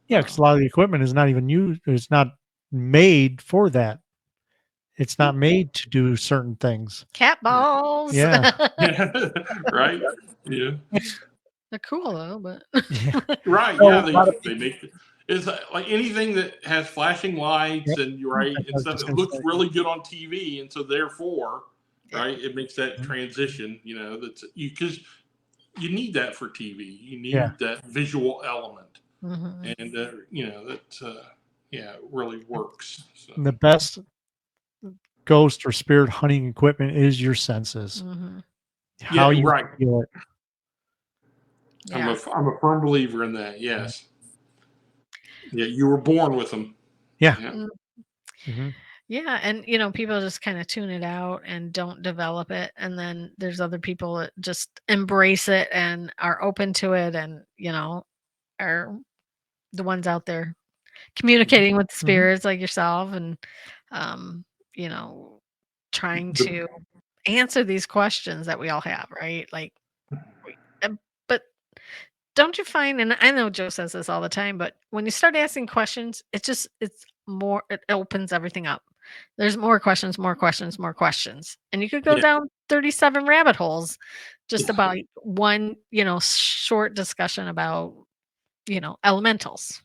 B: Yeah. Because a lot of the equipment is not even used. It's not made for that. It's not made to do certain things.
A: Cat balls.
B: Yeah.
C: Right? Yeah.
A: They're cool though, but
B: Yeah.
C: Right.
B: So
C: Yeah.
B: a lot of
C: They make it's like anything that has flashing lights
B: Yep.
C: and you're right
B: I
C: and
B: was
C: stuff.
B: just
C: It
B: gonna
C: looks
B: say.
C: really good on TV, and so therefore,
A: Yeah.
C: right, it makes that
B: Mhm.
C: transition. That's because you need that for TV. You
B: Yeah.
C: need that visual element,
A: Mhm.
C: and it really works. So.
B: The best ghost or spirit hunting equipment is your senses.
A: Mhm.
B: How
C: Yeah.
B: you
C: Right.
B: feel it.
A: Yeah.
C: I'm a firm believer in that. Yes. Yeah. You were born with them.
B: Yeah.
C: Yeah.
A: Mm.
B: Mhm.
A: Yeah, and people just kind of tune it out and don't develop it, and then there's other people that just embrace it and are open to it, and are the ones out there communicating with the
B: Mhm.
A: spirits like yourself, and um, you know, trying
C: The,
A: to answer these questions that we all have, right? Like, but don't you find, and I know Joe says this all the time, but when you start asking questions, it opens everything up. There's more questions, more questions, more questions. And you could go
C: yeah.
A: down 37 rabbit holes just
C: Yeah.
A: about one, short discussion about, elementals,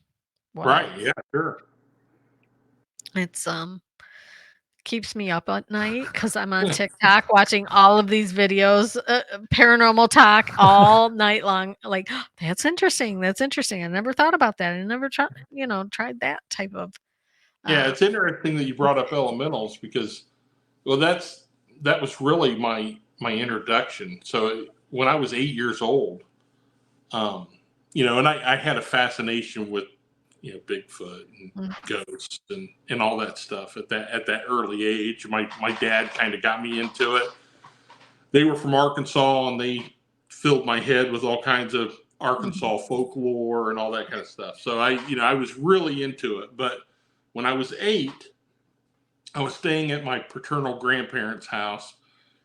C: Right.
A: whatever.
C: Yeah. Sure.
A: It's keeps me up at night because I'm on TikTok watching all of these videos, paranormal talk all night long. Like, that's interesting. That's interesting. I never thought about that. I never tried that type of.
C: Yeah,
A: Uh,
C: it's interesting that you brought up elementals because, well, that was really my introduction. So when I was 8 years old, um, and I had a fascination with Bigfoot and
A: mm,
C: ghosts and all that stuff at that early age. My dad kind of got me into it. They were from Arkansas and they filled my head with all kinds of
A: mhm,
C: Arkansas folklore and all that kind of stuff. So I was really into it. But when I was 8, I was staying at my paternal grandparents' house,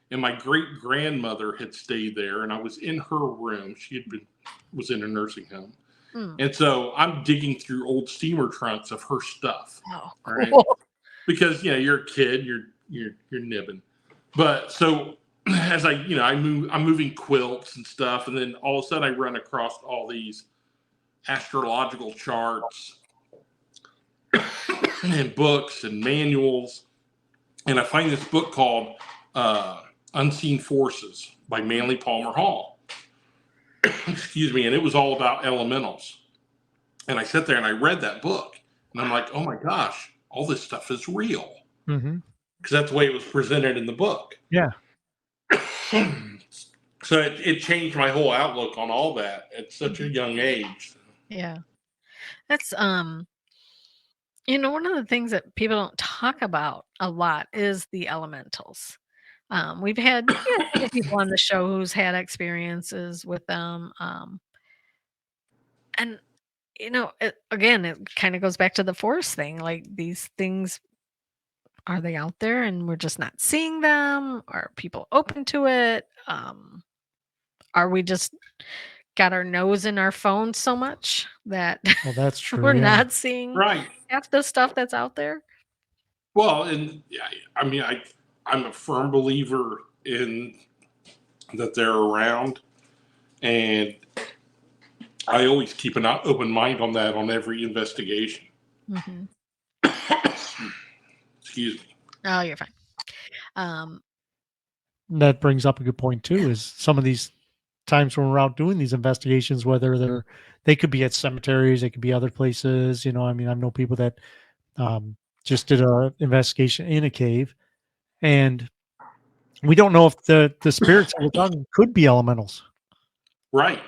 C: and my great grandmother had stayed there, and I was in her room. Was in a nursing home,
A: mm.
C: and so I'm digging through old steamer trunks of her stuff,
A: Oh,
C: right?
A: cool.
C: Because you're a kid, you're nibbing. But so as I'm moving quilts and stuff, and then all of a sudden I run across all these astrological charts and books and manuals and I find this book called Unseen Forces by Manly Palmer Hall. Excuse me. And it was all about elementals. And I sat there and I read that book, and I'm like, oh my gosh, all this stuff is real.
B: Mm-hmm.
C: Because that's the way it was presented in the book.
B: Yeah.
C: So it changed my whole outlook on all that at such a young age.
A: Yeah. That's you know, one of the things that people don't talk about a lot is the elementals. We've had a couple people on the show who's had experiences with them. And you know, it kind of goes back to the force thing. Like, these things, are they out there and we're just not seeing them? Are people open to it? Are we just got our nose in our phone so much that
B: Well, that's true.
A: we're
B: yeah.
A: not seeing
C: Right.
A: half the stuff that's out there?
C: Well, and I mean, I'm a firm believer in that they're around, and I always keep an open mind on that on every investigation.
A: Mm-hmm.
C: Excuse me.
A: Oh, you're fine.
B: That brings up a good point too, is some of these times when we're out doing these investigations, whether they could be at cemeteries, they could be other places. You know, I mean, I know people that just did a investigation in a cave, and we don't know if the spirits that we're talking could be elementals.
C: Right.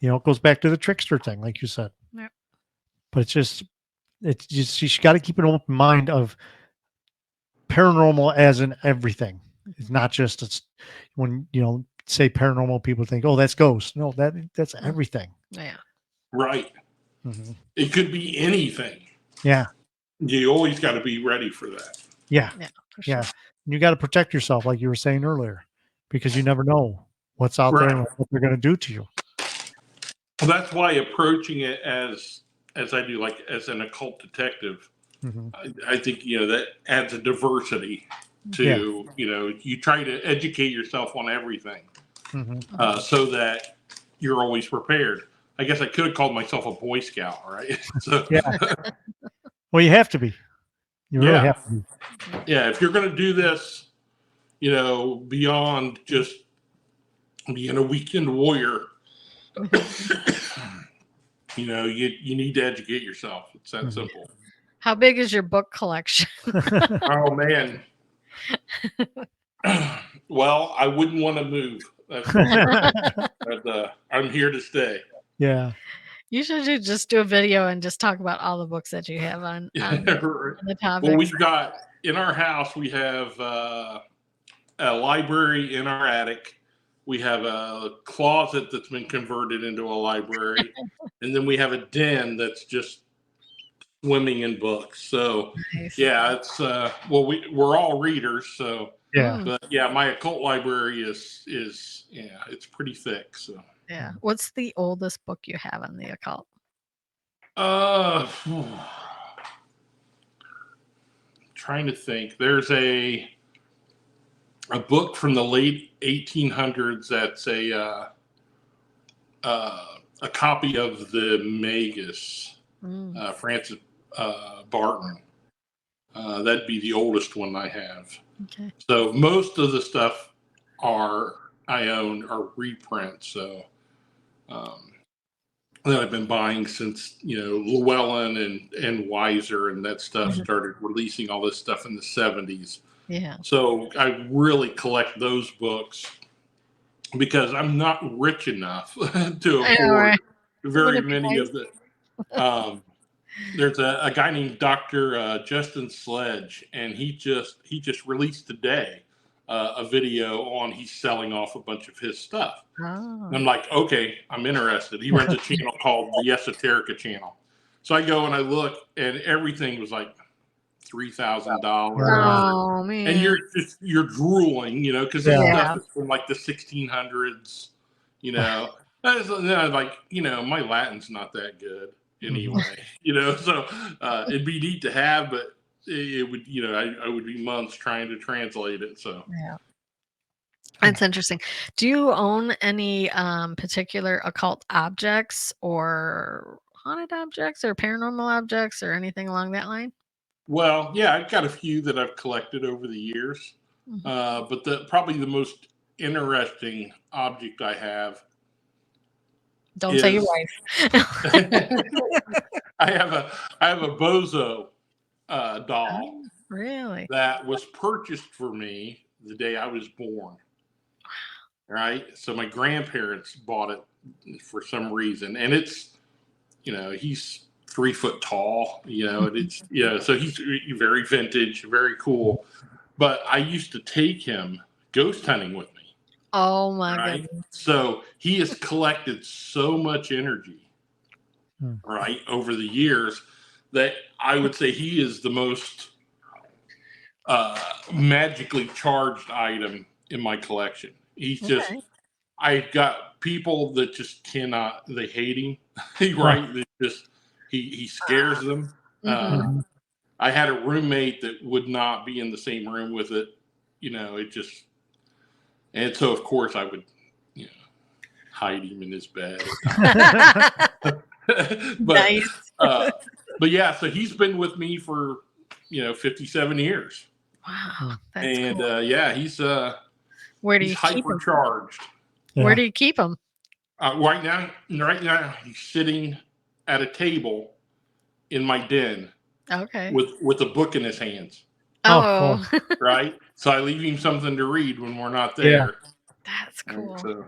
B: You know, it goes back to the trickster thing, like you said.
A: Yep.
B: But it's just you got to keep an open mind of paranormal as in everything. It's not just when say paranormal, people think, oh, that's ghosts. No, that's everything.
A: Yeah.
C: Right.
B: Mm-hmm.
C: It could be anything.
B: Yeah.
C: You always got to be ready for that.
B: Yeah.
A: Yeah. For sure.
B: Yeah. And you got to protect yourself, like you were saying earlier, because you never know what's out there and what they're going to do to you.
C: Well, that's why approaching it as I do, like as an occult detective,
B: Mm-hmm.
C: I think, that adds a diversity to, you try to educate yourself on everything,
B: Mm-hmm.
C: so that you're always prepared. I guess I could have called myself a Boy Scout, right? So,
B: Yeah. Well, you have to be. You really have to be.
C: Yeah, if you're going to do this, beyond just being a weekend warrior, you need to educate yourself. It's that simple.
A: How big is your book collection?
C: Oh, man. Well, I wouldn't want to move. But, I'm here to stay.
B: Yeah.
A: You should just do a video and just talk about all the books that you have on the topic.
C: Well, we've got, in our house, we have a library in our attic. We have a closet that's been converted into a library. And then we have a den that's just swimming in books. So,
A: Nice.
C: yeah, it's, we're all readers. So,
B: Yeah.
C: but yeah, my occult library is it's pretty thick. So,
A: Yeah. What's the oldest book you have on the occult?
C: Trying to think. There's a book from the late 1800s that's a copy of the Magus, Francis Barton. That'd be the oldest one I have.
A: Okay.
C: So most of the stuff I own are reprints. So that I've been buying since Llewellyn and Weiser and that stuff started releasing all this stuff in the 70s.
A: Yeah.
C: So I really collect those books because I'm not rich enough to afford very many of the. There's a guy named Dr. Justin Sledge, and he just released today a video on he's selling off a bunch of his stuff.
A: Oh.
C: And I'm like, okay, I'm interested. He runs a channel called the Esoterica channel. So I go and I look, and everything was like $3,000.
A: Oh man!
C: And you're drooling, because this stuff is from like the 1600s. Like my Latin's not that good anyway. So it'd be neat to have, but it would, I would be months trying to translate it. So
A: yeah. That's interesting. Do you own any particular occult objects or haunted objects or paranormal objects or anything along that line?
C: Well, yeah, I've got a few that I've collected over the years, but probably the most interesting object I have.
A: Don't say your wife.
C: I have a Bozo doll
A: Oh, really?
C: that was purchased for me the day I was born. Right, so my grandparents bought it for some reason, and it's, he's 3 foot tall, and it's so he's very vintage, very cool. But I used to take him ghost hunting with me.
A: Oh my
C: Right,
A: goodness!
C: so he has collected so much energy, right, over the years that I would say he is the most magically charged item in my collection. He's just, I've got people that just cannot, they hate him. Right, they just, he scares them. I had a roommate that would not be in the same room with it. It just, and so of course I would, hide him in his bed. but
A: Nice.
C: but yeah, so he's been with me for 57 years.
A: Wow, that's
C: And
A: cool.
C: yeah, he's
A: Where do
C: he's
A: you keep him?
C: hypercharged.
B: Yeah.
A: Where do you keep him?
C: Right now he's sitting at a table in my den
A: Okay.
C: with a book in his hands.
A: Oh,
B: cool.
C: Right, so I leave him something to read when we're not there.
A: That's cool.
C: So,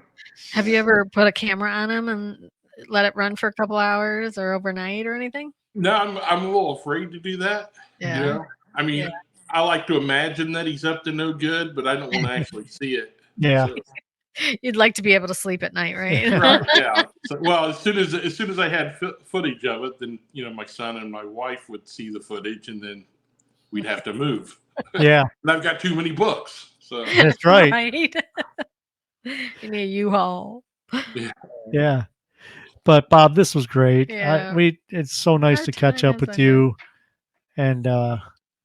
A: Have you ever put a camera on him and let it run for a couple hours or overnight or anything?
C: no, I'm a little afraid to do that.
A: Yeah.
C: I mean, I like to imagine that he's up to no good, but I don't want to actually see it.
B: Yeah.
C: So,
A: You'd like to be able to sleep at night, right?
C: right. Yeah. So, well, as soon as I had footage of it, then my son and my wife would see the footage, and then we'd have to move.
B: Yeah.
C: And I've got too many books, so
B: That's right.
A: Right. You need a U-Haul.
B: Yeah. But Bob, this was great.
A: Yeah.
B: It's so nice
A: Our
B: to catch
A: time
B: up
A: is
B: with
A: ended.
B: you, and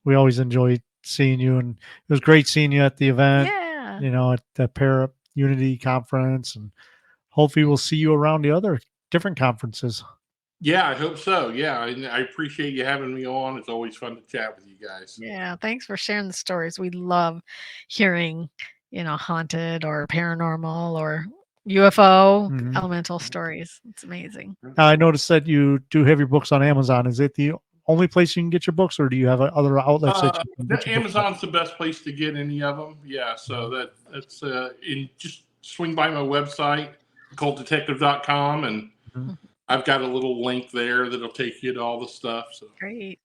B: we always enjoy seeing you. And it was great seeing you at the event.
A: Yeah.
B: At the Para Unity conference, and hopefully we'll see you around the other different conferences.
C: yeah, I hope so. Yeah, and I appreciate you having me on. It's always fun to chat with you guys.
A: Yeah. Thanks for sharing the stories. We love hearing, haunted or paranormal or UFO elemental stories. It's amazing.
B: Now, I noticed that you do have your books on Amazon. Is it the only place you can get your books, or do you have other outlets that you can get your books on?
C: Amazon's the best place to get any of them. Yeah, so that's just swing by my website, occultdetective.com, and I've got a little link there that'll take you to all the stuff. So
A: Great.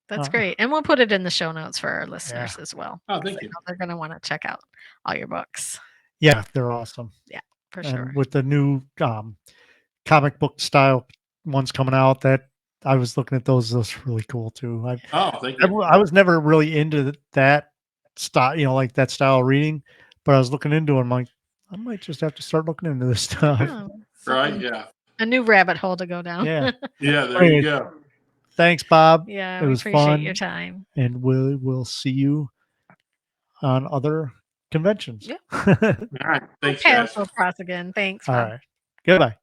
A: That's great. And we'll put it in the show notes for our listeners as well.
C: Oh, thank you.
A: They're going to want to check out all your books.
B: Yeah, they're awesome.
A: Yeah, for
B: And
A: sure.
B: with the new comic book style ones coming out, that I was looking at those really cool too.
C: Thank you.
B: I was never really into that style, like that style of reading, but I was looking into it. I'm like, I might just have to start looking into this stuff.
A: Oh,
C: Right? Yeah.
A: a new rabbit hole to go down.
B: Yeah.
C: Yeah. There you go.
B: Thanks, Bob.
A: Yeah,
B: it
A: we
B: was
A: appreciate
B: fun,
A: your time.
B: and we'll see you on other conventions.
A: Yeah.
C: All right. Thanks, guys.
A: We'll cross again. Thanks.
B: All
A: Bob.
B: right. Goodbye.